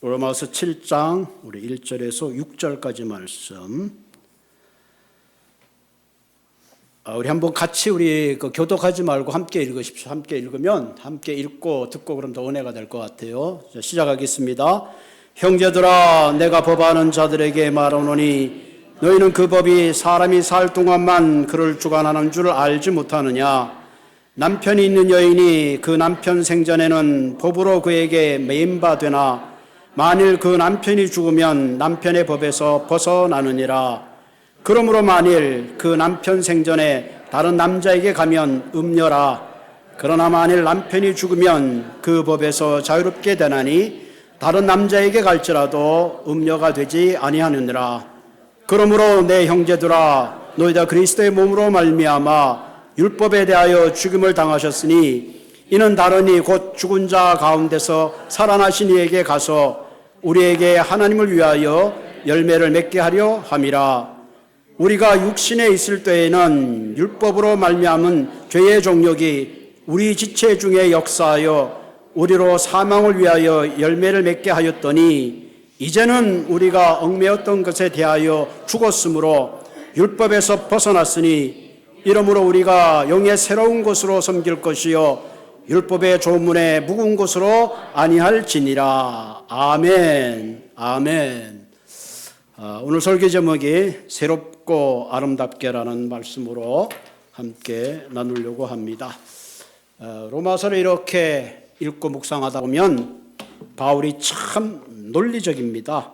로마서 7장 우리 1절에서 6절까지 말씀. 우리 한번 같이 우리 교독하지 말고 함께 읽으십시오. 함께 읽으면 함께 읽고 듣고 그럼 더 은혜가 될 것 같아요. 자, 시작하겠습니다. 형제들아, 내가 법하는 자들에게 말하노니 너희는 그 법이 사람이 살 동안만 그를 주관하는 줄 알지 못하느냐. 남편이 있는 여인이 그 남편 생전에는 법으로 그에게 매인바 되나 만일 그 남편이 죽으면 남편의 법에서 벗어나느니라. 그러므로 만일 그 남편 생전에 다른 남자에게 가면 음녀라. 그러나 만일 남편이 죽으면 그 법에서 자유롭게 되나니 다른 남자에게 갈지라도 음녀가 되지 아니하느니라. 그러므로 내 형제들아, 너희가 그리스도의 몸으로 말미암아 율법에 대하여 죽임을 당하셨으니 이는 다르니 곧 죽은 자 가운데서 살아나신 이에게 가서 우리에게 하나님을 위하여 열매를 맺게 하려 함이라. 우리가 육신에 있을 때에는 율법으로 말미암은 죄의 종력이 우리 지체 중에 역사하여 우리로 사망을 위하여 열매를 맺게 하였더니 이제는 우리가 얽매였던 것에 대하여 죽었으므로 율법에서 벗어났으니 이러므로 우리가 영의 새로운 것으로 섬길 것이요 율법의 조문에 묵은 것으로 아니할지니라. 아멘. 아멘. 오늘 설교 제목이 새롭고 아름답게라는 말씀으로 함께 나누려고 합니다. 로마서를 이렇게 읽고 묵상하다 보면 바울이 참 논리적입니다.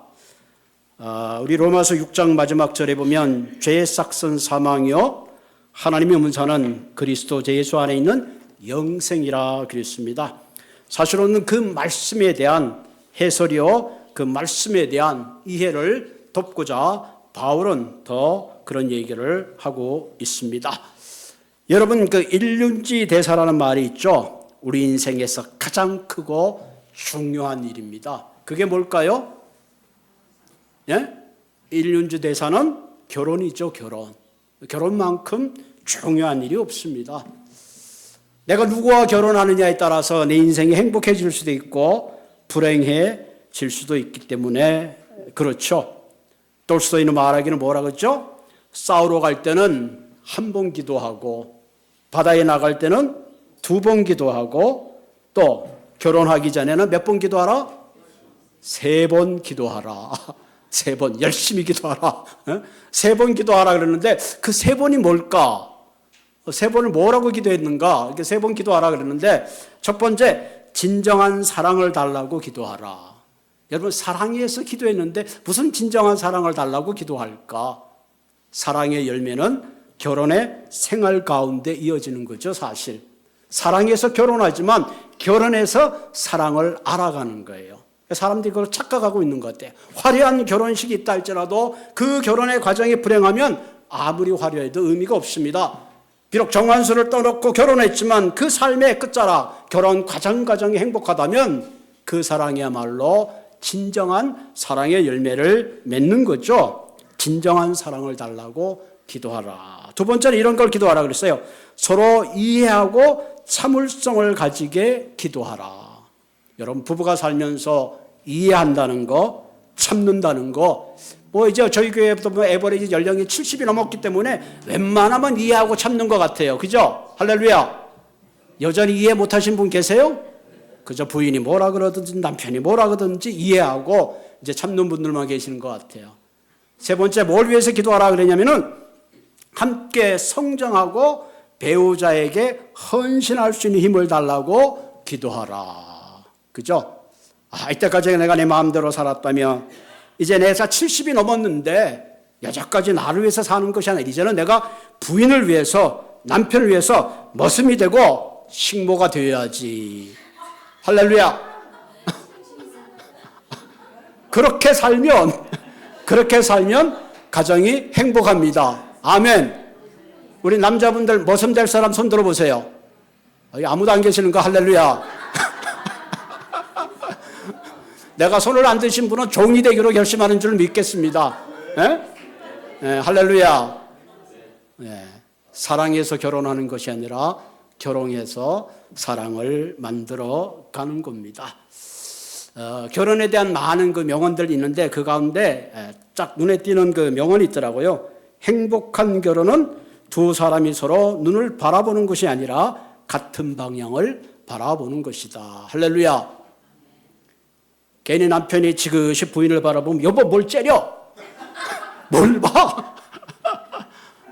우리 로마서 6장 마지막 절에 보면 죄의 싹은 사망이요 하나님의 문사는 그리스도 예수 안에 있는 영생이라 그랬습니다. 사실은 그 말씀에 대한 해설이요 그 말씀에 대한 이해를 돕고자 바울은 더 그런 얘기를 하고 있습니다. 여러분, 그 일륜지 대사라는 말이 있죠. 우리 인생에서 가장 크고 중요한 일입니다. 그게 뭘까요? 예? 일륜지 대사는 결혼이죠. 결혼만큼 중요한 일이 없습니다. 내가 누구와 결혼하느냐에 따라서 내 인생이 행복해질 수도 있고 불행해질 수도 있기 때문에 그렇죠. 돌스토이는 말하기는 뭐라 그랬죠? 싸우러 갈 때는 한 번 기도하고 바다에 나갈 때는 2번 기도하고 또 결혼하기 전에는 몇 번 기도하라? 3번 기도하라. 3번 열심히 기도하라. 3번 기도하라 그러는데 그 3번이 뭘까? 3번을 뭐라고 기도했는가? 이렇게 3번 기도하라 그러는데 첫 번째, 진정한 사랑을 달라고 기도하라. 여러분, 사랑이 해서 기도했는데 무슨 진정한 사랑을 달라고 기도할까? 사랑의 열매는 결혼의 생활 가운데 이어지는 거죠, 사실. 사랑해서 결혼하지만 결혼해서 사랑을 알아가는 거예요. 사람들이 그걸 착각하고 있는 것 같아요. 화려한 결혼식이 있다 할지라도 그 결혼의 과정이 불행하면 아무리 화려해도 의미가 없습니다. 비록 정한수를 떠놓고 결혼했지만 그 삶의 끝자락, 결혼 과정이 행복하다면 그 사랑이야말로 진정한 사랑의 열매를 맺는 거죠. 진정한 사랑을 달라고 기도하라. 두 번째는 이런 걸 기도하라 그랬어요. 서로 이해하고 참을성을 가지게 기도하라. 여러분, 부부가 살면서 이해한다는 거, 참는다는 거, 이제 저희 교회부터 에버리지 연령이 70이 넘었기 때문에 웬만하면 이해하고 참는 것 같아요. 그죠? 할렐루야. 여전히 이해 못하신 분 계세요? 그저 부인이 뭐라 그러든지 남편이 뭐라 그러든지 이해하고 이제 참는 분들만 계시는 것 같아요. 세 번째, 뭘 위해서 기도하라 그러냐면은 함께 성장하고 배우자에게 헌신할 수 있는 힘을 달라고 기도하라. 그죠? 이때까지 내가 내 마음대로 살았다면 이제 내가 70이 넘었는데 여자까지 나를 위해서 사는 것이 아니라 이제는 내가 부인을 위해서, 남편을 위해서 머슴이 되고 식모가 되어야지. 할렐루야. 그렇게 살면 가정이 행복합니다. 아멘. 우리 남자분들 머슴 될 사람 손 들어보세요. 아무도 안 계시는 거. 할렐루야. 내가 손을 안 드신 분은 종이 되기로 결심하는 줄 믿겠습니다. 할렐루야. 사랑해서 결혼하는 것이 아니라 결혼해서 사랑을 만들어 가는 겁니다. 결혼에 대한 많은 그 명언들이 있는데 그 가운데 쫙 눈에 띄는 그 명언이 있더라고요. 행복한 결혼은 두 사람이 서로 눈을 바라보는 것이 아니라 같은 방향을 바라보는 것이다. 할렐루야. 괜히 남편이 지그시 부인을 바라보면 여보 뭘 째려? 뭘 봐?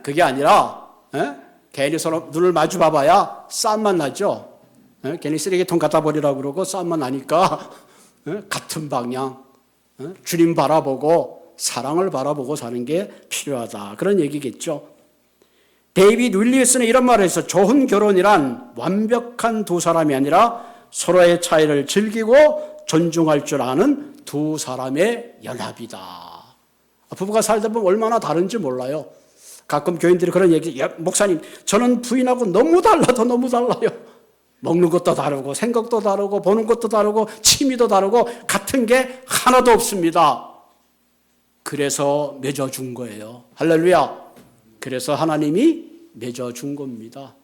그게 아니라 괜히 서로 눈을 마주 봐봐야 싸움만 나죠. 괜히 쓰레기통 갖다 버리라고 그러고 싸움만 나니까 같은 방향, 주님 바라보고 사랑을 바라보고 사는 게 필요하다. 그런 얘기겠죠. 데이비드 윌리엄스는 이런 말을 했어. 좋은 결혼이란 완벽한 두 사람이 아니라 서로의 차이를 즐기고 존중할 줄 아는 두 사람의 연합이다. 부부가 살다 보면 얼마나 다른지 몰라요. 가끔 교인들이 그런 얘기, 목사님, 저는 부인하고 너무 달라도 너무 달라요. 먹는 것도 다르고 생각도 다르고 보는 것도 다르고 취미도 다르고 같은 게 하나도 없습니다. 그래서 맺어준 거예요. 할렐루야. 그래서 하나님이 맺어준 겁니다.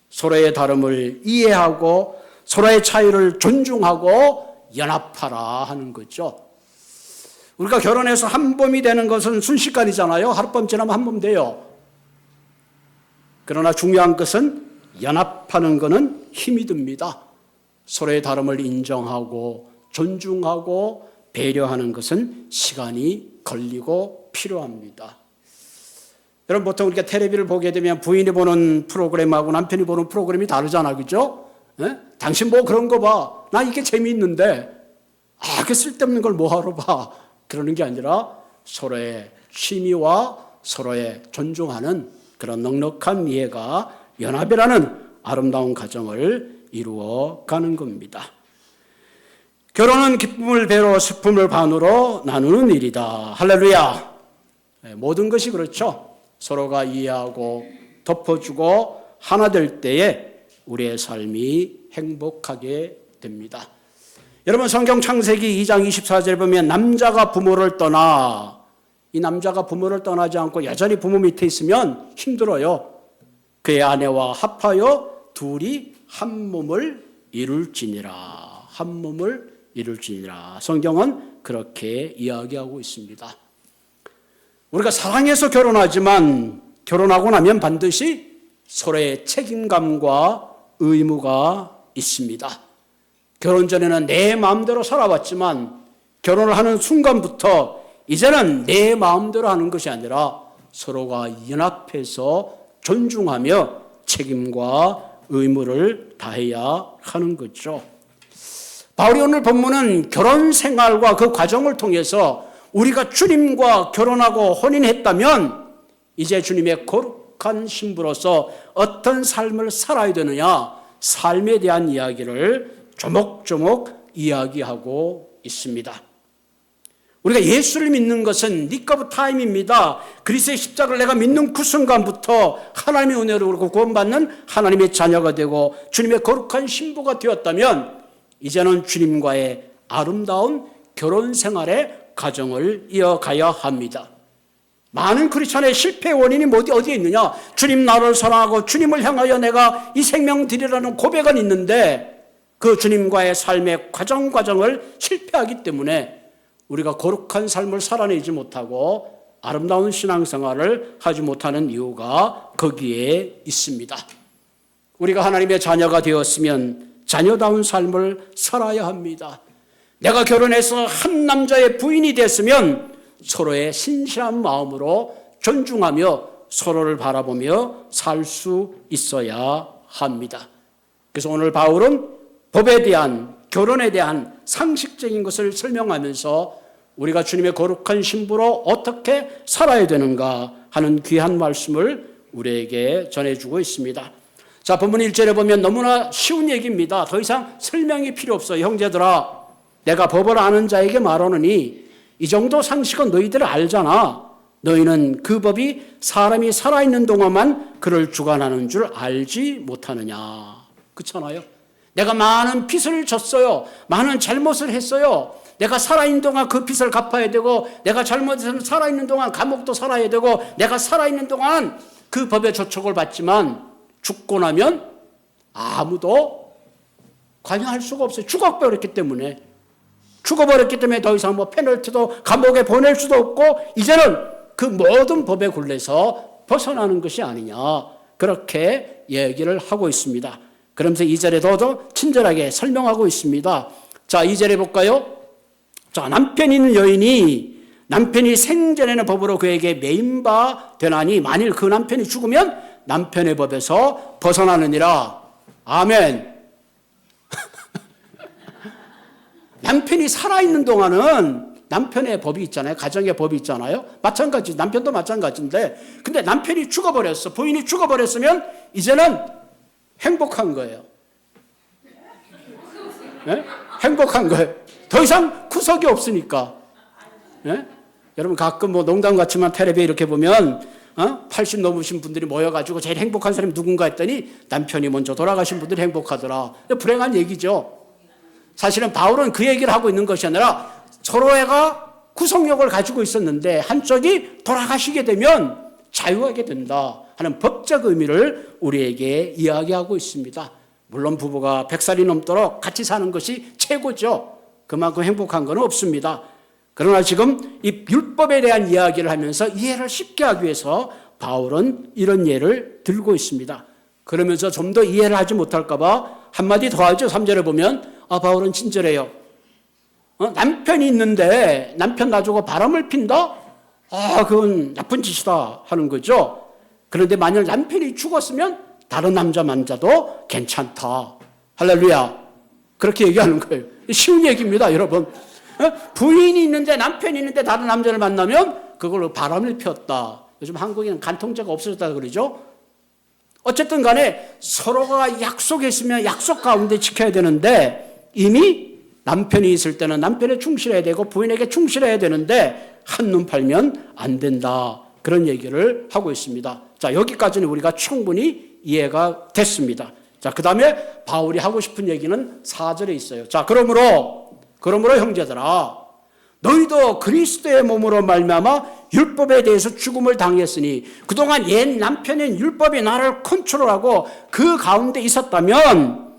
서로의 다름을 이해하고 서로의 차이를 존중하고 연합하라 하는 거죠. 우리가 결혼해서 한 몸이 되는 것은 순식간이잖아요. 하룻밤 지나면 한 몸 돼요. 그러나 중요한 것은 연합하는 것은 힘이 듭니다. 서로의 다름을 인정하고 존중하고 배려하는 것은 시간이 걸리고 필요합니다. 여러분 보통 우리가 텔레비를 보게 되면 부인이 보는 프로그램하고 남편이 보는 프로그램이 다르잖아, 그죠? 당신 뭐 그런 거 봐. 나 이게 재미있는데. 그 쓸데없는 걸 뭐하러 봐. 그러는 게 아니라 서로의 취미와 서로의 존중하는 그런 넉넉한 이해가 연합이라는 아름다운 가정을 이루어 가는 겁니다. 결혼은 기쁨을 배로 슬픔을 반으로 나누는 일이다. 할렐루야. 모든 것이 그렇죠. 서로가 이해하고 덮어주고 하나 될 때에 우리의 삶이 행복하게 됩니다. 여러분 성경 창세기 2장 24절에 보면 남자가 부모를 떠나, 이 남자가 부모를 떠나지 않고 여전히 부모 밑에 있으면 힘들어요. 그의 아내와 합하여 둘이 한 몸을 이룰지니라. 한 몸을 이룰지니라. 성경은 그렇게 이야기하고 있습니다. 우리가 사랑해서 결혼하지만 결혼하고 나면 반드시 서로의 책임감과 의무가 있습니다. 결혼 전에는 내 마음대로 살아왔지만 결혼을 하는 순간부터 이제는 내 마음대로 하는 것이 아니라 서로가 연합해서 존중하며 책임과 의무를 다해야 하는 거죠. 바울이 오늘 본문은 결혼 생활과 그 과정을 통해서 우리가 주님과 결혼하고 혼인했다면 이제 주님의 거룩한 신부로서 어떤 삶을 살아야 되느냐, 삶에 대한 이야기를 조목조목 이야기하고 있습니다. 우리가 예수를 믿는 것은 니크 오브 타임입니다. 그리스도의 십자가를 내가 믿는 그 순간부터 하나님의 은혜로 구원받는 하나님의 자녀가 되고 주님의 거룩한 신부가 되었다면 이제는 주님과의 아름다운 결혼 생활의 가정을 이어가야 합니다. 많은 크리스천의 실패의 원인이 어디에 있느냐? 주님 나를 사랑하고 주님을 향하여 내가 이 생명 드리라는 고백은 있는데 그 주님과의 삶의 과정을 실패하기 때문에 우리가 거룩한 삶을 살아내지 못하고 아름다운 신앙생활을 하지 못하는 이유가 거기에 있습니다. 우리가 하나님의 자녀가 되었으면 자녀다운 삶을 살아야 합니다. 내가 결혼해서 한 남자의 부인이 됐으면 서로의 신실한 마음으로 존중하며 서로를 바라보며 살 수 있어야 합니다. 그래서 오늘 바울은 법에 대한, 결혼에 대한 상식적인 것을 설명하면서 우리가 주님의 거룩한 신부로 어떻게 살아야 되는가 하는 귀한 말씀을 우리에게 전해주고 있습니다. 자, 본문 1절에 보면 너무나 쉬운 얘기입니다. 더 이상 설명이 필요 없어요. 형제들아, 내가 법을 아는 자에게 말하노니 이 정도 상식은 너희들 알잖아. 너희는 그 법이 사람이 살아있는 동안만 그를 주관하는 줄 알지 못하느냐. 그렇잖아요. 내가 많은 빚을 졌어요. 많은 잘못을 했어요. 내가 살아있는 동안 그 빚을 갚아야 되고, 내가 잘못해서 살아있는 동안 감옥도 살아야 되고, 내가 살아있는 동안 그 법의 조촉을 받지만 죽고 나면 아무도 관여할 수가 없어요. 죽어버렸기 때문에. 죽어버렸기 때문에 더 이상 뭐 페널티도 감옥에 보낼 수도 없고 이제는 그 모든 법의 굴레에서 벗어나는 것이 아니냐, 그렇게 얘기를 하고 있습니다. 그러면서 2절에도 친절하게 설명하고 있습니다. 자, 2절에 볼까요? 자, 남편이 있는 여인이 남편이 생전에는 법으로 그에게 매인 바 되나니 만일 그 남편이 죽으면 남편의 법에서 벗어나느니라. 아멘. 남편이 살아있는 동안은 남편의 법이 있잖아요. 가정의 법이 있잖아요. 마찬가지, 남편도 마찬가지인데, 근데 남편이 죽어버렸어. 부인이 죽어버렸으면 이제는 행복한 거예요. 네? 행복한 거예요. 더 이상 구석이 없으니까. 네? 여러분 가끔 뭐 농담 같지만 텔레비에 이렇게 보면 80 넘으신 분들이 모여가지고 제일 행복한 사람이 누군가 했더니 남편이 먼저 돌아가신 분들이 행복하더라. 불행한 얘기죠. 사실은 바울은 그 얘기를 하고 있는 것이 아니라 서로가 구속력을 가지고 있었는데 한쪽이 돌아가시게 되면 자유하게 된다 하는 법적 의미를 우리에게 이야기하고 있습니다. 물론 부부가 100살이 넘도록 같이 사는 것이 최고죠. 그만큼 행복한 건 없습니다. 그러나 지금 이 율법에 대한 이야기를 하면서 이해를 쉽게 하기 위해서 바울은 이런 예를 들고 있습니다. 그러면서 좀 더 이해를 하지 못할까 봐 한마디 더 하죠. 3절에 보면 바울은 친절해요. 남편이 있는데 남편 놔두고 바람을 핀다? 그건 나쁜 짓이다 하는 거죠. 그런데 만약 남편이 죽었으면 다른 남자 만져도 괜찮다. 할렐루야. 그렇게 얘기하는 거예요. 쉬운 얘기입니다, 여러분. 부인이 있는데 남편이 있는데 다른 남자를 만나면 그걸로 바람을 피웠다. 요즘 한국에는 간통죄가 없어졌다 그러죠. 어쨌든 간에 서로가 약속했으면 약속 가운데 지켜야 되는데 이미 남편이 있을 때는 남편에 충실해야 되고 부인에게 충실해야 되는데 한눈 팔면 안 된다. 그런 얘기를 하고 있습니다. 자, 여기까지는 우리가 충분히 이해가 됐습니다. 자, 그 다음에 바울이 하고 싶은 얘기는 4절에 있어요. 자, 그러므로 형제들아, 너희도 그리스도의 몸으로 말미암아 율법에 대해서 죽음을 당했으니 그동안 옛 남편인 율법이 나를 컨트롤하고 그 가운데 있었다면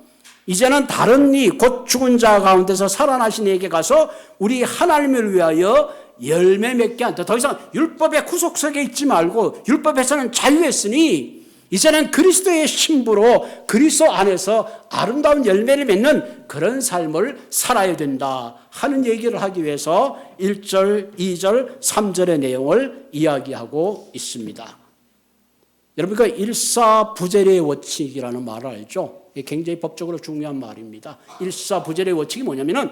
이제는 다른 이 곧 죽은 자 가운데서 살아나신 이에게 가서 우리 하나님을 위하여 열매 맺게 한다. 더 이상 율법의 구속석에 있지 말고 율법에서는 자유했으니 이제는 그리스도의 신부로 그리스도 안에서 아름다운 열매를 맺는 그런 삶을 살아야 된다 하는 얘기를 하기 위해서 1절, 2절, 3절의 내용을 이야기하고 있습니다. 여러분, 그 일사부재리의 원칙이라는 말을 알죠? 이게 굉장히 법적으로 중요한 말입니다. 일사부재리의 원칙이 뭐냐면은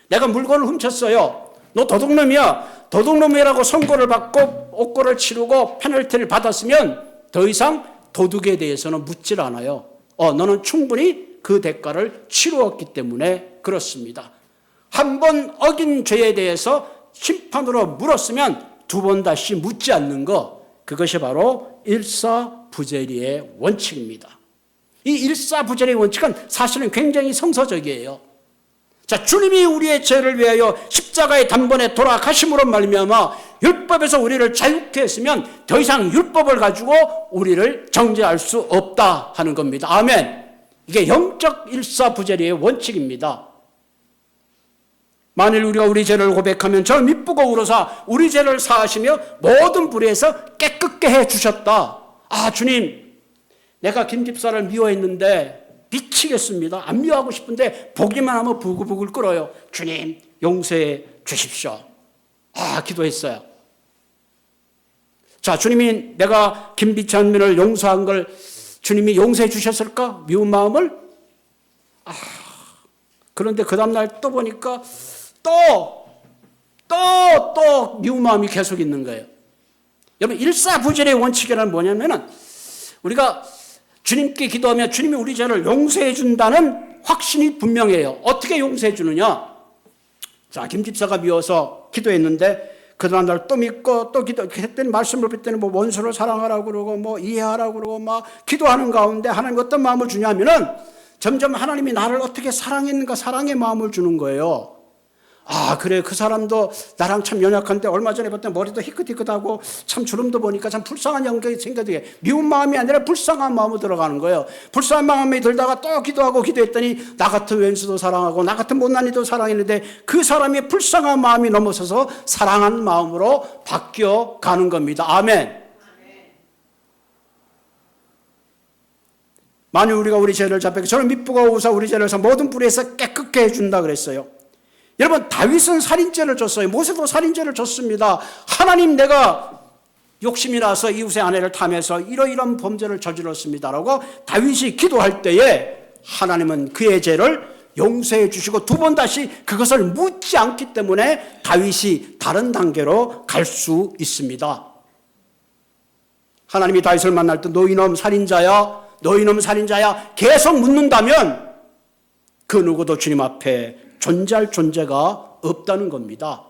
내가 물건을 훔쳤어요. 너 도둑놈이야. 도둑놈이라고 선고를 받고 옥고를 치르고 페널티를 받았으면 더 이상 도둑에 대해서는 묻질 않아요. 너는 충분히 그 대가를 치루었기 때문에 그렇습니다. 한 번 어긴 죄에 대해서 심판으로 물었으면 두 번 다시 묻지 않는 것, 그것이 바로 일사부재리의 원칙입니다. 이 일사부재리의 원칙은 사실은 굉장히 성서적이에요. 자, 주님이 우리의 죄를 위하여 십자가의 단번에 돌아가심으로 말미암아 율법에서 우리를 자유케 했으면 더 이상 율법을 가지고 우리를 정죄할 수 없다 하는 겁니다. 아멘. 이게 영적 일사부재리의 원칙입니다. 만일 우리가 우리 죄를 고백하면 저를 미쁘고 우러사 우리 죄를 사하시며 모든 불의에서 깨끗게 해주셨다. 주님, 내가 김 집사를 미워했는데 미치겠습니다. 안 미워하고 싶은데 보기만 하면 부글부글 끓어요. 주님, 용서해 주십시오. 기도했어요. 자, 주님이 내가 김비찬민을 용서한 걸 주님이 용서해 주셨을까? 미운 마음을? 그런데 그 다음날 또 보니까 또 미운 마음이 계속 있는 거예요. 여러분, 일사부재리의 원칙이란 뭐냐면은 우리가 주님께 기도하면 주님이 우리 죄를 용서해 준다는 확신이 분명해요. 어떻게 용서해 주느냐? 자, 김 집사가 미워서 기도했는데 그 다음 날 또 믿고 또 기도했더니 말씀을 볼 뭐 원수를 사랑하라고 그러고 뭐 이해하라고 그러고 막 기도하는 가운데 하나님 어떤 마음을 주냐면은 점점 하나님이 나를 어떻게 사랑했는가 사랑의 마음을 주는 거예요. 아, 그래, 그 사람도 나랑 참 연약한데 얼마 전에 봤더니 머리도 희끗희끗하고 참 주름도 보니까 참 불쌍한 영역이 생겨지게 미운 마음이 아니라 불쌍한 마음으로 들어가는 거예요. 불쌍한 마음이 들다가 또 기도하고 기도했더니 나 같은 왼수도 사랑하고 나 같은 못난 이도 사랑했는데 그 사람이 불쌍한 마음이 넘어서서 사랑한 마음으로 바뀌어 가는 겁니다. 아멘. 만일 우리가 우리 죄를 자백해 저는 미쁘고 우사 우리 죄를 사 모든 뿌리에서 깨끗게 해준다 그랬어요. 여러분, 다윗은 살인죄를 줬어요. 모세도 살인죄를 줬습니다. 하나님, 내가 욕심이 나서 이웃의 아내를 탐해서 이러이러한 범죄를 저질렀습니다라고 다윗이 기도할 때에 하나님은 그의 죄를 용서해 주시고 두 번 다시 그것을 묻지 않기 때문에 다윗이 다른 단계로 갈 수 있습니다. 하나님이 다윗을 만날 때 너 이놈 살인자야, 너 이놈 살인자야 계속 묻는다면 그 누구도 주님 앞에 존재할 존재가 없다는 겁니다.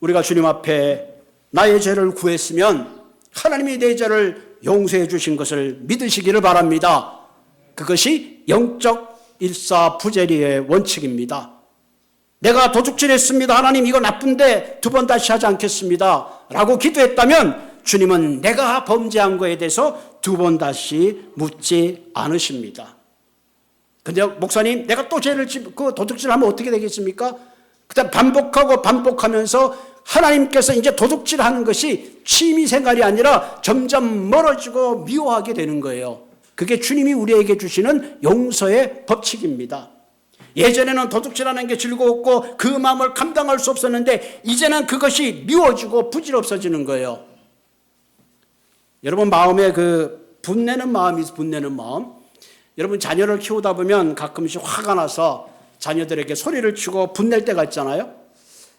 우리가 주님 앞에 나의 죄를 구했으면 하나님이 내 죄를 용서해 주신 것을 믿으시기를 바랍니다. 그것이 영적 일사부재리의 원칙입니다. 내가 도둑질했습니다. 하나님 이거 나쁜데 두 번 다시 하지 않겠습니다 라고 기도했다면 주님은 내가 범죄한 거에 대해서 두 번 다시 묻지 않으십니다. 근데 목사님, 내가 또 죄를 짓고 도둑질하면 어떻게 되겠습니까? 그다음 반복하고 반복하면서 하나님께서 이제 도둑질하는 것이 취미생활이 아니라 점점 멀어지고 미워하게 되는 거예요. 그게 주님이 우리에게 주시는 용서의 법칙입니다. 예전에는 도둑질하는 게 즐거웠고 그 마음을 감당할 수 없었는데 이제는 그것이 미워지고 부질없어지는 거예요. 여러분, 마음에 그 분내는 마음이 분내는 마음. 여러분, 자녀를 키우다 보면 가끔씩 화가 나서 자녀들에게 소리를 치고 분낼 때가 있잖아요.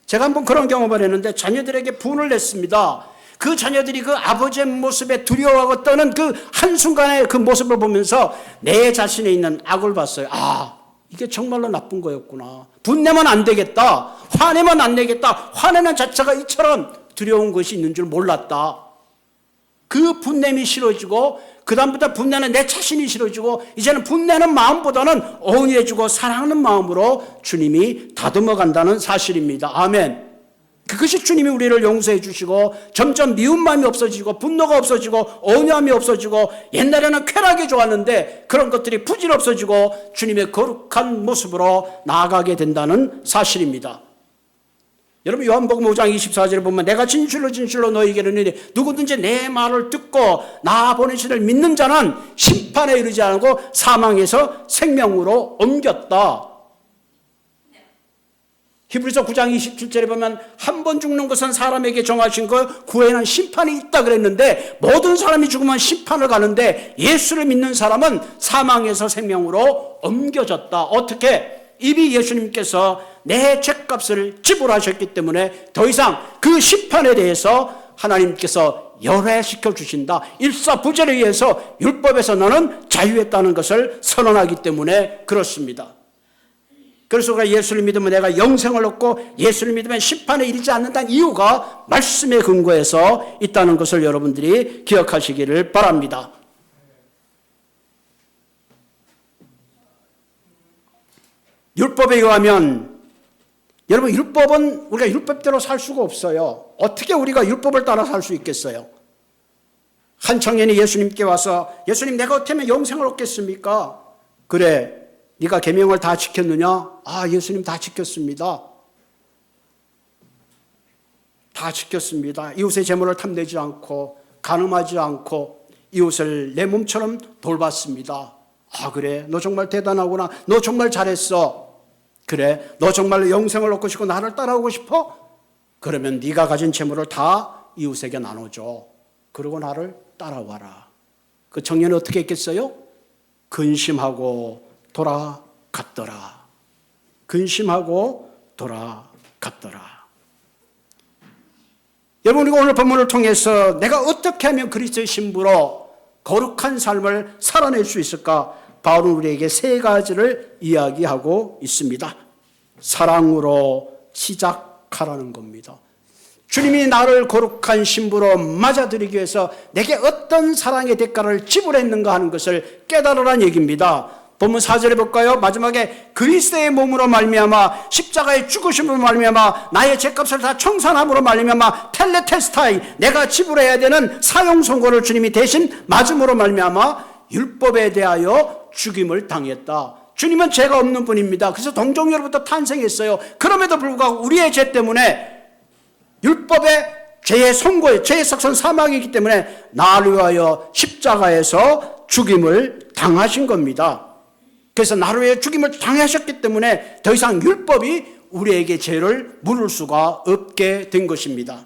제가 한번 그런 경험을 했는데 자녀들에게 분을 냈습니다. 그 자녀들이 그 아버지의 모습에 두려워하고 떠는 그 한순간의 그 모습을 보면서 내 자신에 있는 악을 봤어요. 아, 이게 정말로 나쁜 거였구나. 분내면 안 되겠다. 화내면 안 되겠다. 화내는 자체가 이처럼 두려운 것이 있는 줄 몰랐다. 그 분냄이 싫어지고 그 다음부터 분내는 내 자신이 싫어지고 이제는 분내는 마음보다는 온유해지고 사랑하는 마음으로 주님이 다듬어 간다는 사실입니다. 아멘. 그것이 주님이 우리를 용서해 주시고 점점 미운 마음이 없어지고 분노가 없어지고 온유함이 없어지고 옛날에는 쾌락이 좋았는데 그런 것들이 부질없어지고 주님의 거룩한 모습으로 나아가게 된다는 사실입니다. 여러분, 요한복음 5장 24절에 보면 내가 진실로 진실로 너희에게 이르노니 누구든지 내 말을 듣고 나 보내신 이를 믿는 자는 심판에 이르지 않고 사망에서 생명으로 옮겼다. 히브리서 9장 27절에 보면 한 번 죽는 것은 사람에게 정하신 것, 그 후에는 심판이 있다 그랬는데 모든 사람이 죽으면 심판을 가는데 예수를 믿는 사람은 사망에서 생명으로 옮겨졌다. 어떻게? 이미 예수님께서 내 죄값을 지불하셨기 때문에 더 이상 그 심판에 대해서 하나님께서 열애시켜 주신다. 일사부재를 위해서 율법에서 너는 자유했다는 것을 선언하기 때문에 그렇습니다. 그래서 우리가 예수를 믿으면 내가 영생을 얻고 예수를 믿으면 심판에 이르지 않는다는 이유가 말씀에 근거해서 있다는 것을 여러분들이 기억하시기를 바랍니다. 율법에 의하면 여러분, 율법은 우리가 율법대로 살 수가 없어요. 어떻게 우리가 율법을 따라 살 수 있겠어요? 한 청년이 예수님께 와서 예수님, 내가 어떻게 하면 영생을 얻겠습니까? 그래, 네가 계명을 다 지켰느냐? 아, 예수님 다 지켰습니다. 다 지켰습니다. 이웃의 재물을 탐내지 않고 간음하지 않고 이웃을 내 몸처럼 돌봤습니다. 아, 그래, 너 정말 대단하구나. 너 정말 잘했어. 그래, 너 정말 영생을 얻고 싶고 나를 따라오고 싶어? 그러면 네가 가진 재물을 다 이웃에게 나눠줘. 그리고 나를 따라와라. 그 청년이 어떻게 했겠어요? 근심하고 돌아갔더라. 근심하고 돌아갔더라. 여러분, 우리가 오늘 본문을 통해서 내가 어떻게 하면 그리스도의 신부로 거룩한 삶을 살아낼 수 있을까? 바울은 우리에게 세 가지를 이야기하고 있습니다. 사랑으로 시작하라는 겁니다. 주님이 나를 거룩한 신부로 맞아들이기 위해서 내게 어떤 사랑의 대가를 지불했는가 하는 것을 깨달으라는 얘기입니다. 본문 4절에 볼까요? 마지막에 그리스도의 몸으로 말미암아 십자가의 죽으심으로 말미암아 나의 죄값을 다 청산함으로 말미암아 텔레테스타이 내가 지불해야 되는 사형 선고를 주님이 대신 맞음으로 말미암아 율법에 대하여 죽임을 당했다. 주님은 죄가 없는 분입니다. 그래서 동정녀로부터 탄생했어요. 그럼에도 불구하고 우리의 죄 때문에 율법의 죄의 선고, 죄의 삭선 사망이기 때문에 나를 위하여 십자가에서 죽임을 당하신 겁니다. 그래서 나를 위해 죽임을 당하셨기 때문에 더 이상 율법이 우리에게 죄를 물을 수가 없게 된 것입니다.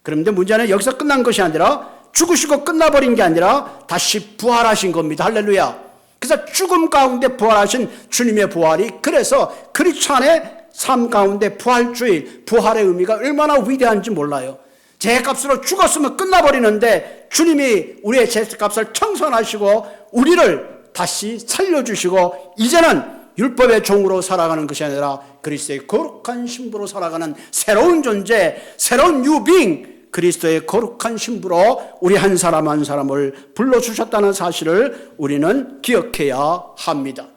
그런데 문제는 여기서 끝난 것이 아니라 죽으시고 끝나버린 게 아니라 다시 부활하신 겁니다. 할렐루야. 그래서 죽음 가운데 부활하신 주님의 부활이 그래서 크리스찬의 삶 가운데 부활주의, 부활의 의미가 얼마나 위대한지 몰라요. 죄값으로 죽었으면 끝나버리는데 주님이 우리의 죄값을 청산하시고 우리를 다시 살려주시고 이제는 율법의 종으로 살아가는 것이 아니라 그리스도의 거룩한 신부로 살아가는 새로운 존재, 새로운 뉴빙, 그리스도의 거룩한 신부로 우리 한 사람 한 사람을 불러주셨다는 사실을 우리는 기억해야 합니다.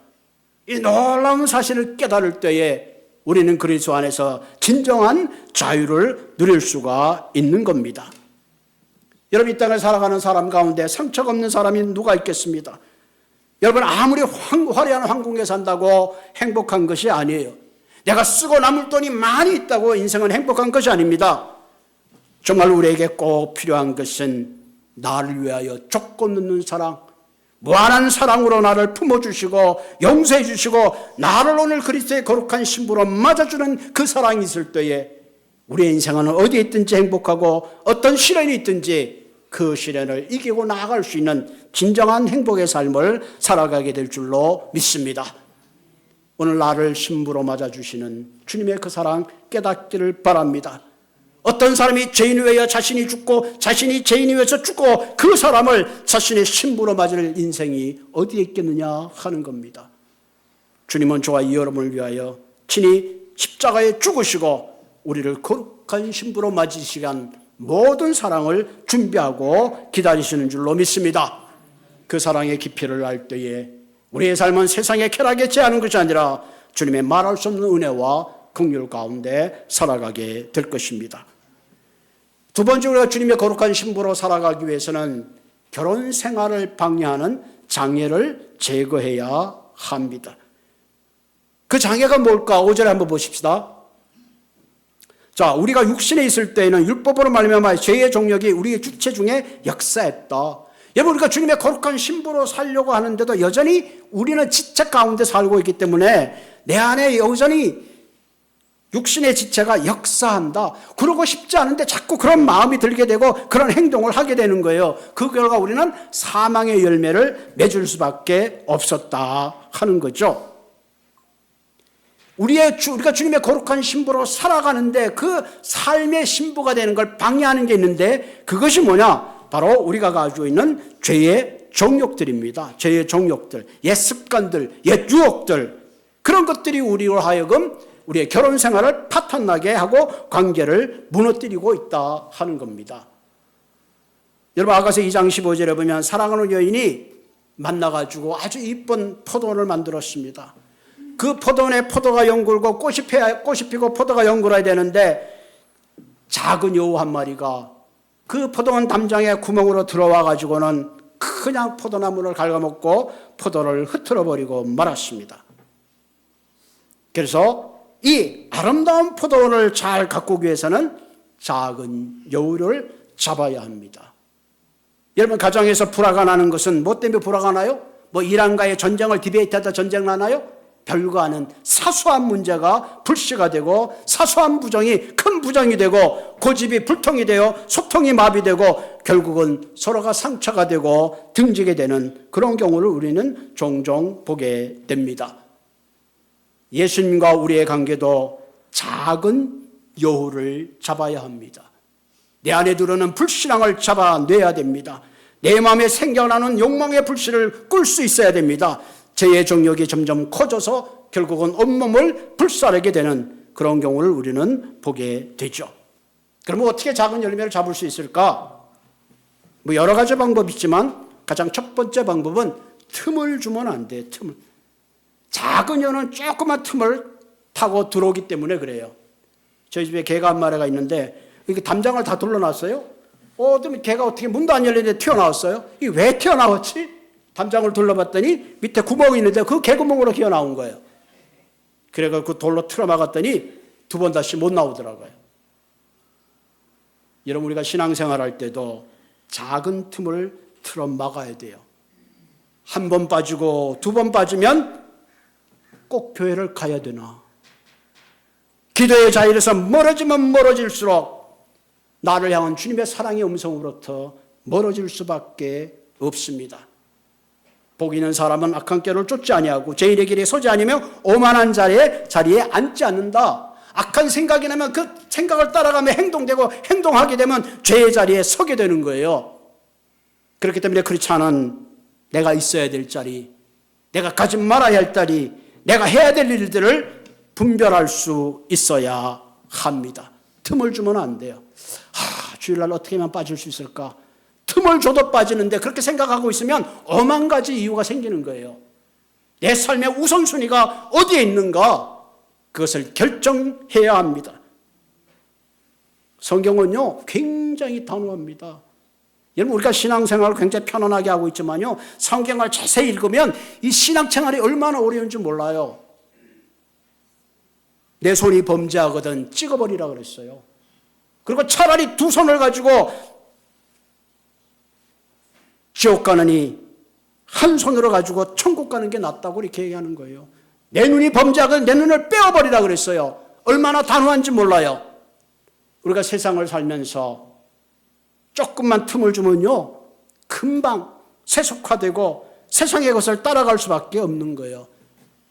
이 놀라운 사실을 깨달을 때에 우리는 그리스도 안에서 진정한 자유를 누릴 수가 있는 겁니다. 여러분, 이 땅을 살아가는 사람 가운데 상처가 없는 사람이 누가 있겠습니다? 여러분, 아무리 화려한 황궁에 산다고 행복한 것이 아니에요. 내가 쓰고 남을 돈이 많이 있다고 인생은 행복한 것이 아닙니다. 정말 우리에게 꼭 필요한 것은 나를 위하여 조건 없는 사랑, 무한한 사랑으로 나를 품어주시고 용서해 주시고 나를 오늘 그리스도의 거룩한 신부로 맞아주는 그 사랑이 있을 때에 우리의 인생은 어디에 있든지 행복하고 어떤 시련이 있든지 그 시련을 이기고 나아갈 수 있는 진정한 행복의 삶을 살아가게 될 줄로 믿습니다. 오늘 나를 신부로 맞아주시는 주님의 그 사랑 깨닫기를 바랍니다. 어떤 사람이 죄인을 위하여 자신이 죽고 자신이 죄인을 위해서 죽고 그 사람을 자신의 신부로 맞을 인생이 어디에 있겠느냐 하는 겁니다. 주님은 저와 여러분을 위하여 친히 십자가에 죽으시고 우리를 거룩한 신부로 맞으시기 위한 모든 사랑을 준비하고 기다리시는 줄로 믿습니다. 그 사랑의 깊이를 알 때에 우리의 삶은 세상의 쾌락에 제하는 것이 아니라 주님의 말할 수 없는 은혜와 긍휼 가운데 살아가게 될 것입니다. 두 번째, 우리가 주님의 거룩한 신부로 살아가기 위해서는 결혼 생활을 방해하는 장애를 제거해야 합니다. 그 장애가 뭘까? 5절에 한번 보십시다. 자, 우리가 육신에 있을 때에는 율법으로 말미암아 죄의 종력이 우리의 주체 중에 역사했다. 여러분, 우리가 주님의 거룩한 신부로 살려고 하는데도 여전히 우리는 지체 가운데 살고 있기 때문에 내 안에 여전히 육신의 지체가 역사한다. 그러고 싶지 않은데 자꾸 그런 마음이 들게 되고 그런 행동을 하게 되는 거예요. 그 결과 우리는 사망의 열매를 맺을 수밖에 없었다 하는 거죠. 우리가 주님의 거룩한 신부로 살아가는데 그 삶의 신부가 되는 걸 방해하는 게 있는데 그것이 뭐냐? 바로 우리가 가지고 있는 죄의 정욕들입니다. 죄의 정욕들, 옛 습관들, 옛 유혹들, 그런 것들이 우리로 하여금 우리의 결혼 생활을 파탄나게 하고 관계를 무너뜨리고 있다 하는 겁니다. 여러분, 아가서 2장 15절에 보면 사랑하는 여인이 만나가지고 아주 이쁜 포도원을 만들었습니다. 그 포도원에 포도가 연글고 꽃이 피고 포도가 연글어야 되는데 작은 여우 한 마리가 그 포도원 담장에 구멍으로 들어와 가지고는 그냥 포도나무를 갉아먹고 포도를 흩어져 버리고 말았습니다. 그래서 이 아름다운 포도원을 잘 가꾸기 위해서는 작은 여우를 잡아야 합니다. 여러분, 가정에서 불화가 나는 것은 뭐 때문에 불화가 나요? 뭐 이란과의 전쟁을 디베이트하다 전쟁 나나요? 별거 아닌 사소한 문제가 불씨가 되고 사소한 부정이 큰 부정이 되고 고집이 불통이 되어 소통이 마비되고 결국은 서로가 상처가 되고 등지게 되는 그런 경우를 우리는 종종 보게 됩니다. 예수님과 우리의 관계도 작은 여우를 잡아야 합니다. 내 안에 들어오는 불신앙을 잡아내야 됩니다. 내 마음에 생겨나는 욕망의 불씨를 끌 수 있어야 됩니다. 죄의 정욕이 점점 커져서 결국은 온몸을 불사르게 되는 그런 경우를 우리는 보게 되죠. 그러면 어떻게 작은 열매를 잡을 수 있을까? 뭐 여러 가지 방법이 있지만 가장 첫 번째 방법은 틈을 주면 안 돼. 틈을. 작은 여는 조그만 틈을 타고 들어오기 때문에 그래요. 저희 집에 개가 한 마리가 있는데 이렇게 담장을 다 둘러놨어요. 어떤 개가 어떻게 문도 안 열리는데 튀어나왔어요. 이게 왜 튀어나왔지? 담장을 둘러봤더니 밑에 구멍이 있는데 그 개구멍으로 튀어나온 거예요. 그래서 그 돌로 틀어막았더니 두 번 다시 못 나오더라고요. 여러분, 우리가 신앙생활 할 때도 작은 틈을 틀어 막아야 돼요. 한 번 빠지고 두 번 빠지면 꼭 교회를 가야 되나? 기도의 자리에서 멀어지면 멀어질수록 나를 향한 주님의 사랑의 음성으로부터 멀어질 수밖에 없습니다. 복 있는 사람은 악한 꾀를 쫓지 아니하고 죄인의 길에 서지 아니며 오만한 자리에 앉지 않는다. 악한 생각이 나면 그 생각을 따라가며 행동되고 행동하게 되면 죄의 자리에 서게 되는 거예요. 그렇기 때문에 그렇지 않은 내가 있어야 될 자리, 내가 가지 말아야 할 자리, 내가 해야 될 일들을 분별할 수 있어야 합니다. 틈을 주면 안 돼요. 주일날 어떻게 하면 빠질 수 있을까? 틈을 줘도 빠지는데 그렇게 생각하고 있으면 오만 가지 이유가 생기는 거예요. 내 삶의 우선순위가 어디에 있는가? 그것을 결정해야 합니다. 성경은요, 굉장히 단호합니다. 여러분, 우리가 신앙생활을 굉장히 편안하게 하고 있지만요, 성경을 자세히 읽으면 이 신앙생활이 얼마나 어려운지 몰라요. 내 손이 범죄하거든 찍어버리라 그랬어요. 그리고 차라리 두 손을 가지고 지옥 가느니 한 손으로 가지고 천국 가는 게 낫다고 이렇게 얘기하는 거예요. 내 눈이 범죄하거든 내 눈을 빼어버리라 그랬어요. 얼마나 단호한지 몰라요. 우리가 세상을 살면서 조금만 틈을 주면요, 금방 세속화되고 세상의 것을 따라갈 수밖에 없는 거예요.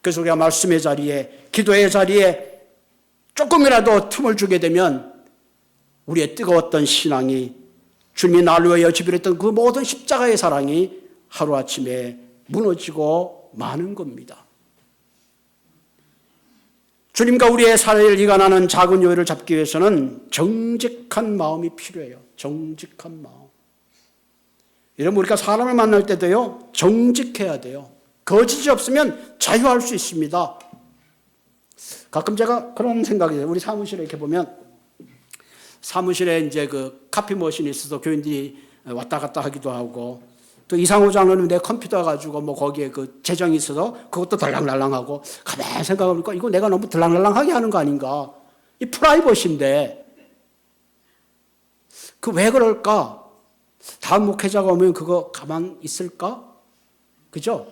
그래서 우리가 말씀의 자리에, 기도의 자리에 조금이라도 틈을 주게 되면 우리의 뜨거웠던 신앙이, 주님이 나를 위하여 지불했던 그 모든 십자가의 사랑이 하루아침에 무너지고 마는 겁니다. 주님과 우리의 사이를 이간하는 작은 요일을 잡기 위해서는 정직한 마음이 필요해요. 정직한 마음. 여러분, 우리가 사람을 만날 때도요, 정직해야 돼요. 거짓이 없으면 자유할 수 있습니다. 가끔 제가 그런 생각이 돼요. 우리 사무실에 이렇게 보면, 사무실에 이제 그 카피 머신이 있어서 교인들이 왔다 갔다 하기도 하고, 또 이상호 장로는 내 컴퓨터 가지고 뭐 거기에 그 재정이 있어서 그것도 달랑달랑하고, 가만히 생각해보니까 이거 내가 너무 들랑달랑하게 하는 거 아닌가. 이 프라이버시인데, 그 왜 그럴까? 다음 목회자가 오면 그거 가만 있을까? 그죠?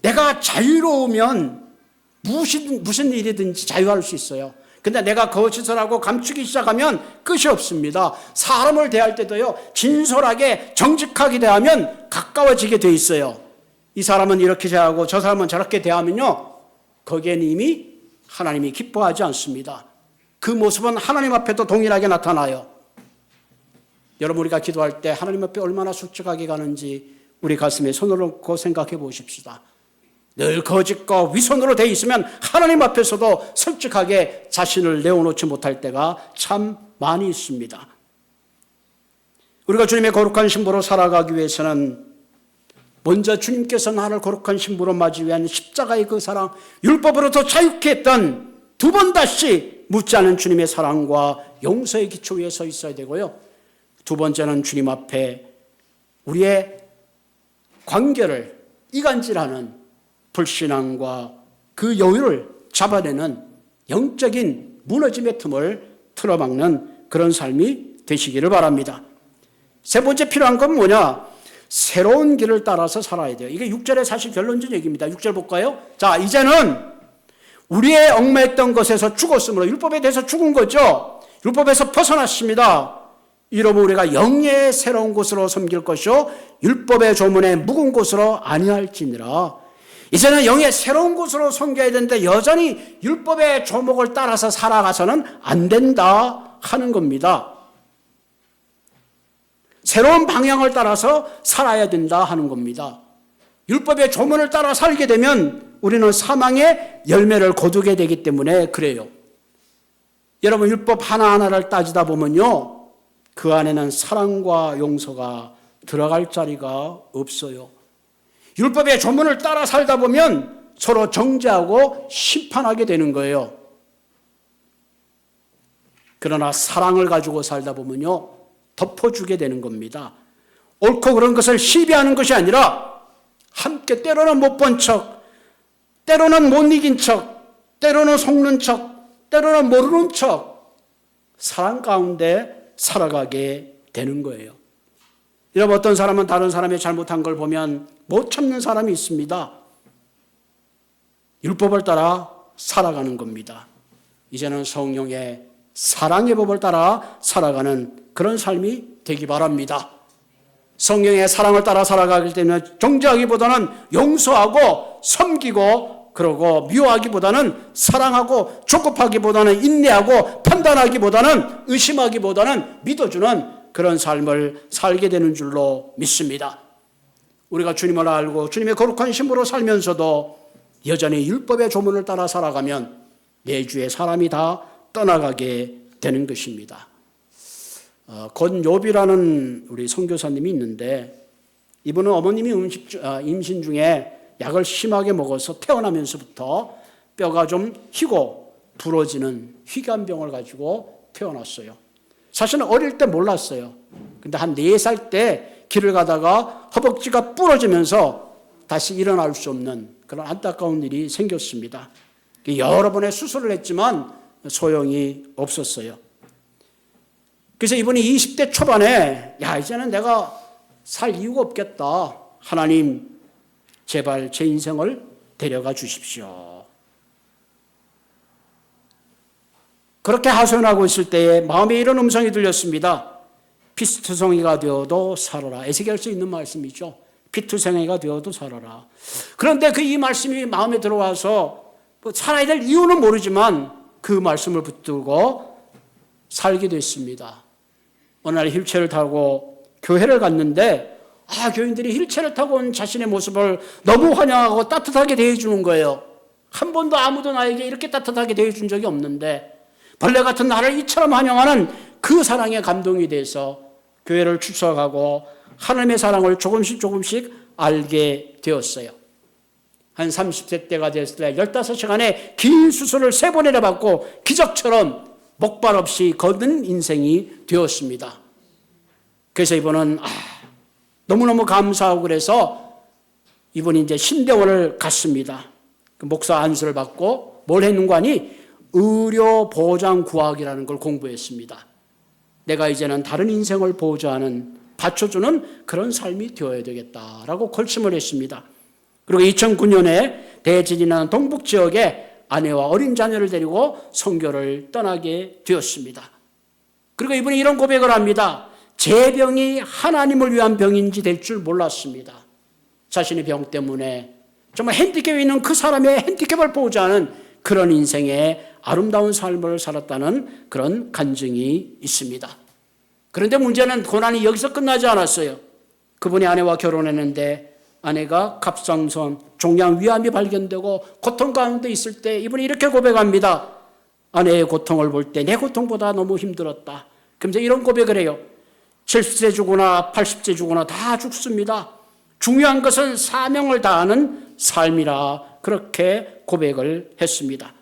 내가 자유로우면 무슨 일이든지 자유할 수 있어요. 근데 내가 거짓을 하고 감추기 시작하면 끝이 없습니다. 사람을 대할 때도요, 진솔하게 정직하게 대하면 가까워지게 돼 있어요. 이 사람은 이렇게 대하고 저 사람은 저렇게 대하면요, 거기에는 이미 하나님이 기뻐하지 않습니다. 그 모습은 하나님 앞에도 동일하게 나타나요. 여러분, 우리가 기도할 때 하나님 앞에 얼마나 솔직하게 가는지 우리 가슴에 손을 얹고 생각해 보십시다. 늘 거짓과 위선으로 돼 있으면 하나님 앞에서도 솔직하게 자신을 내어놓지 못할 때가 참 많이 있습니다. 우리가 주님의 거룩한 신부로 살아가기 위해서는 먼저 주님께서 나를 거룩한 신부로 맞기 위한 십자가의 그 사랑, 율법으로부터 자유케 했던 두 번 다시 묻지 않은 주님의 사랑과 용서의 기초 위에 서 있어야 되고요. 두 번째는 주님 앞에 우리의 관계를 이간질하는 불신앙과 그 여유를 잡아내는 영적인 무너짐의 틈을 틀어막는 그런 삶이 되시기를 바랍니다. 세 번째 필요한 건 뭐냐? 새로운 길을 따라서 살아야 돼요. 이게 6절의 사실 결론적 얘기입니다. 6절 볼까요? 자, 이제는 우리의 얽매였던 것에서 죽었으므로, 율법에 대해서 죽은 거죠. 율법에서 벗어났습니다. 이러면 우리가 영의 새로운 곳으로 섬길 것이요 율법의 조문에 묵은 곳으로 아니할지니라. 이제는 영의 새로운 곳으로 섬겨야 되는데 여전히 율법의 조목을 따라서 살아가서는 안 된다 하는 겁니다. 새로운 방향을 따라서 살아야 된다 하는 겁니다. 율법의 조문을 따라 살게 되면 우리는 사망의 열매를 거두게 되기 때문에 그래요. 여러분, 율법 하나하나를 따지다 보면요, 그 안에는 사랑과 용서가 들어갈 자리가 없어요. 율법의 조문을 따라 살다 보면 서로 정죄하고 심판하게 되는 거예요. 그러나 사랑을 가지고 살다 보면요, 덮어주게 되는 겁니다. 옳고 그런 것을 시비하는 것이 아니라 함께 때로는 못 본 척, 때로는 못 이긴 척, 때로는 속는 척, 때로는 모르는 척 사랑 가운데 살아가게 되는 거예요. 여러분, 어떤 사람은 다른 사람이 잘못한 걸 보면 못 참는 사람이 있습니다. 율법을 따라 살아가는 겁니다. 이제는 성령의 사랑의 법을 따라 살아가는 그런 삶이 되기 바랍니다. 성령의 사랑을 따라 살아가기 때문에 정죄하기보다는 용서하고 섬기고, 그러고 미워하기보다는 사랑하고, 조급하기보다는 인내하고, 판단하기보다는 의심하기보다는 믿어주는 그런 삶을 살게 되는 줄로 믿습니다. 우리가 주님을 알고 주님의 거룩한 신부로 살면서도 여전히 율법의 조문을 따라 살아가면 내주의 사람이 다 떠나가게 되는 것입니다. 권요비라는 우리 선교사님이 있는데, 이분은 어머님이 임신 중에 약을 심하게 먹어서 태어나면서부터 뼈가 좀 휘고 부러지는 희귀병을 가지고 태어났어요. 사실은 어릴 때 몰랐어요. 근데 한 4살 때 길을 가다가 허벅지가 부러지면서 다시 일어날 수 없는 그런 안타까운 일이 생겼습니다. 여러 번의 수술을 했지만 소용이 없었어요. 그래서 이분이 20대 초반에 이제는 내가 살 이유가 없겠다. 하나님, 제발 제 인생을 데려가 주십시오. 그렇게 하소연하고 있을 때에 마음에 이런 음성이 들렸습니다. 피투성이가 되어도 살아라. 에스겔서 있는 말씀이죠. 피투성이가 되어도 살아라. 그런데 이 말씀이 마음에 들어와서 살아야 될 이유는 모르지만 그 말씀을 붙들고 살게 됐습니다. 어느 날 휠체어를 타고 교회를 갔는데 교인들이 휠체어를 타고 온 자신의 모습을 너무 환영하고 따뜻하게 대해주는 거예요. 한 번도 아무도 나에게 이렇게 따뜻하게 대해준 적이 없는데 벌레 같은 나를 이처럼 환영하는 그 사랑에 감동이 돼서 교회를 출석하고 하나님의 사랑을 조금씩 알게 되었어요. 한 30세 때가 됐을 때 15시간의 긴 수술을 3번이나 받고 기적처럼 목발 없이 걷는 인생이 되었습니다. 그래서 이분은 너무너무 감사하고 그래서 이분이 이제 신대원을 갔습니다. 그 목사 안수를 받고 뭘 했는가 하니 의료보장구학이라는 걸 공부했습니다. 내가 이제는 다른 인생을 보호하는, 받쳐주는 그런 삶이 되어야 되겠다라고 결심을 했습니다. 그리고 2009년에 대지진이 난 동북 지역에 아내와 어린 자녀를 데리고 선교를 떠나게 되었습니다. 그리고 이분이 이런 고백을 합니다. 제 병이 하나님을 위한 병인지 될 줄 몰랐습니다. 자신의 병 때문에 정말 핸디캡이 있는 그 사람의 핸디캡을 보호자 하는 그런 인생의 아름다운 삶을 살았다는 그런 간증이 있습니다. 그런데 문제는 고난이 여기서 끝나지 않았어요. 그분이 아내와 결혼했는데 아내가 갑상선, 종양 위암이 발견되고 고통 가운데 있을 때 이분이 이렇게 고백합니다. 아내의 고통을 볼 때 내 고통보다 너무 힘들었다. 그러면서 이런 고백을 해요. 70세 죽거나 80세 죽거나 다 죽습니다. 중요한 것은 사명을 다하는 삶이라 그렇게 고백을 했습니다.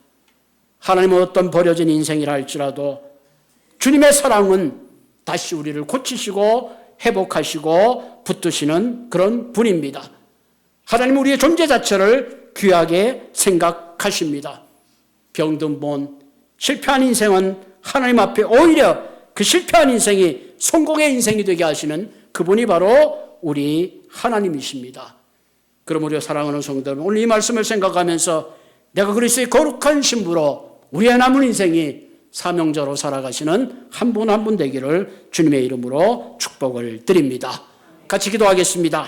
하나님은 어떤 버려진 인생이라 할지라도 주님의 사랑은 다시 우리를 고치시고 회복하시고 붙드시는 그런 분입니다. 하나님은 우리의 존재 자체를 귀하게 생각하십니다. 병든 분, 실패한 인생은 하나님 앞에 오히려 그 실패한 인생이 성공의 인생이 되게 하시는 그분이 바로 우리 하나님이십니다. 그럼 우리가 사랑하는 성도 여러분, 오늘 이 말씀을 생각하면서 내가 그리스도의 거룩한 신부로 우리의 남은 인생이 사명자로 살아가시는 한 분 한 분 되기를 주님의 이름으로 축복을 드립니다. 같이 기도하겠습니다.